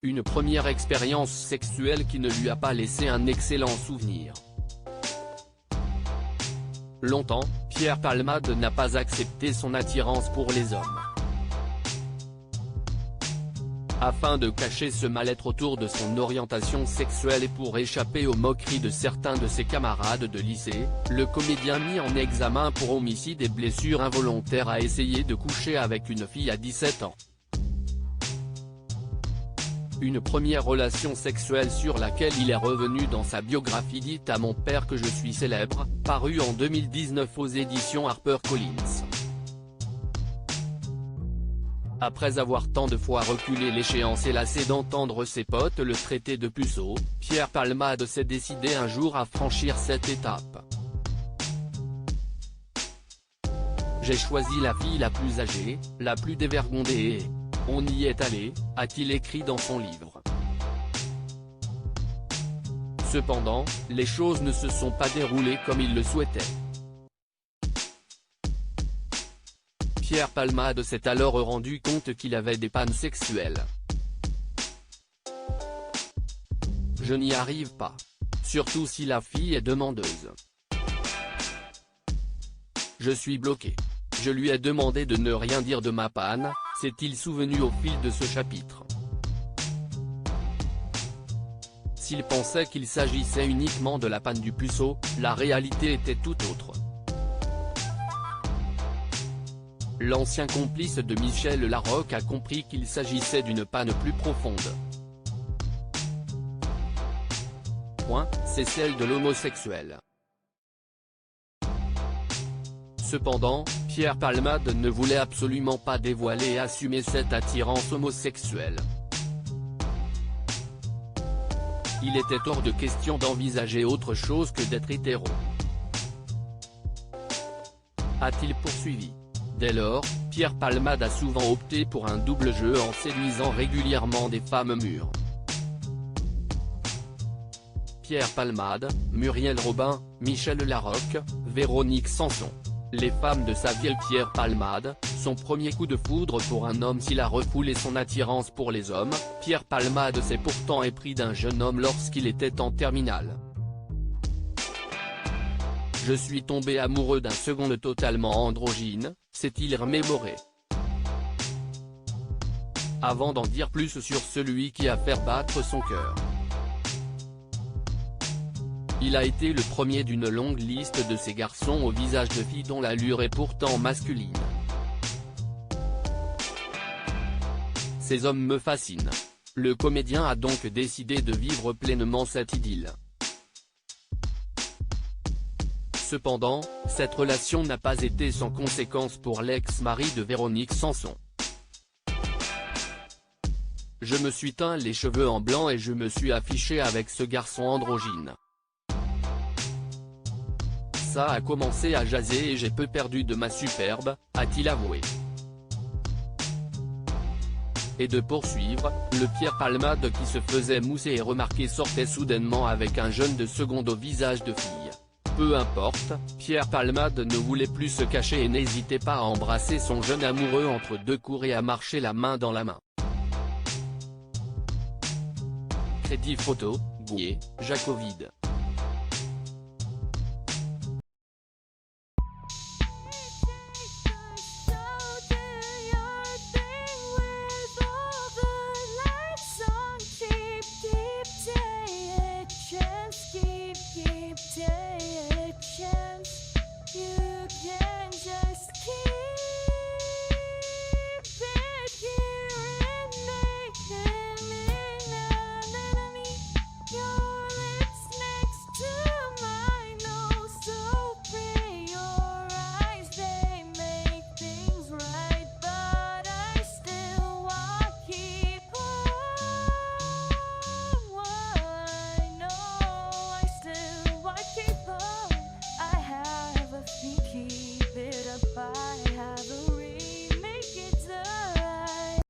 Une première expérience sexuelle qui ne lui a pas laissé un excellent souvenir. Longtemps, Pierre Palmade n'a pas accepté son attirance pour les hommes. Afin de cacher ce mal-être autour de son orientation sexuelle et pour échapper aux moqueries de certains de ses camarades de lycée, le comédien mis en examen pour homicide et blessure involontaire a essayé de coucher avec une fille à 17 ans. Une première relation sexuelle sur laquelle il est revenu dans sa biographie dite à mon père que je suis célèbre, parue en 2019 aux éditions HarperCollins. Après avoir tant de fois reculé l'échéance et lassé d'entendre ses potes le traiter de puceau, Pierre Palmade s'est décidé un jour à franchir cette étape. J'ai choisi la fille la plus âgée, la plus dévergondée et on y est allé, a-t-il écrit dans son livre. Cependant, les choses ne se sont pas déroulées comme il le souhaitait. Pierre Palmade s'est alors rendu compte qu'il avait des pannes sexuelles. Je n'y arrive pas. Surtout si la fille est demandeuse. Je suis bloqué. Je lui ai demandé de ne rien dire de ma panne, s'est-il souvenu au fil de ce chapitre. S'il pensait qu'il s'agissait uniquement de la panne du puceau, la réalité était tout autre. L'ancien complice de Michel Larocque a compris qu'il s'agissait d'une panne plus profonde. C'est celle de l'homosexuel. Cependant, Pierre Palmade ne voulait absolument pas dévoiler et assumer cette attirance homosexuelle. Il était hors de question d'envisager autre chose que d'être hétéro. A-t-il poursuivi. Dès lors, Pierre Palmade a souvent opté pour un double jeu en séduisant régulièrement des femmes mûres. Pierre Palmade, Muriel Robin, Michel Larocque, Véronique Sanson. Les femmes de sa vie. Pierre Palmade, son premier coup de foudre pour un homme. S'il a refoulé son attirance pour les hommes, Pierre Palmade s'est pourtant épris d'un jeune homme lorsqu'il était en terminale. Je suis tombé amoureux d'un second totalement androgyne, s'est-il remémoré. Avant d'en dire plus sur celui qui a fait battre son cœur. Il a été le premier d'une longue liste de ces garçons au visage de filles dont l'allure est pourtant masculine. Ces hommes me fascinent. Le comédien a donc décidé de vivre pleinement cette idylle. Cependant, cette relation n'a pas été sans conséquence pour l'ex-mari de Véronique Sanson. Je me suis teint les cheveux en blanc et je me suis affiché avec ce garçon androgyne. Ça a commencé à jaser et j'ai peu perdu de ma superbe, a-t-il avoué. Et de poursuivre, le Pierre Palmade qui se faisait mousser et remarquer sortait soudainement avec un jeune de seconde au visage de fille. Peu importe, Pierre Palmade ne voulait plus se cacher et n'hésitait pas à embrasser son jeune amoureux entre deux cours et à marcher la main dans la main. Crédit photo, Gouye, Jacovide. Keep